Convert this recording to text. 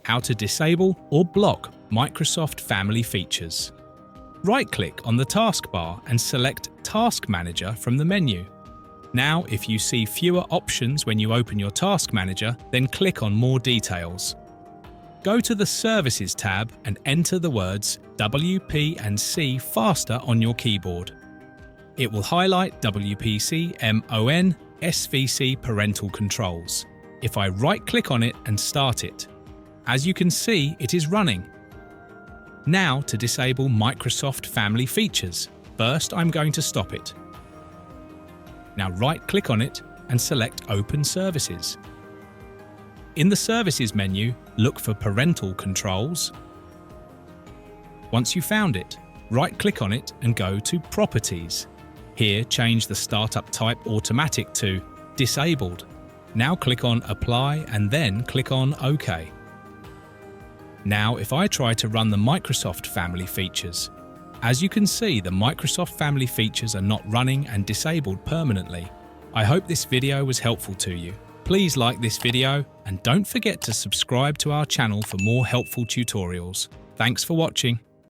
how to disable or block Microsoft Family features. Right-click on the taskbar and select Task Manager from the menu. Now, if you see fewer options when you open your Task Manager, then click on More Details. Go to the Services tab and enter the words WP and C faster on your keyboard. It will highlight WPC MON SVC Parental Controls. If I right-click on it and start it, as you can see, it is running. Now to disable Microsoft Family features. First, I'm going to stop it. Now right-click on it and select Open Services. In the Services menu, look for Parental Controls. Once you found it, right-click on it and go to Properties. Here, change the Startup Type Automatic to Disabled. Now click on Apply and then click on OK. Now, if I try to run the Microsoft Family features, as you can see, the Microsoft Family features are not running and disabled permanently. I hope this video was helpful to you. Please like this video and don't forget to subscribe to our channel for more helpful tutorials. Thanks for watching.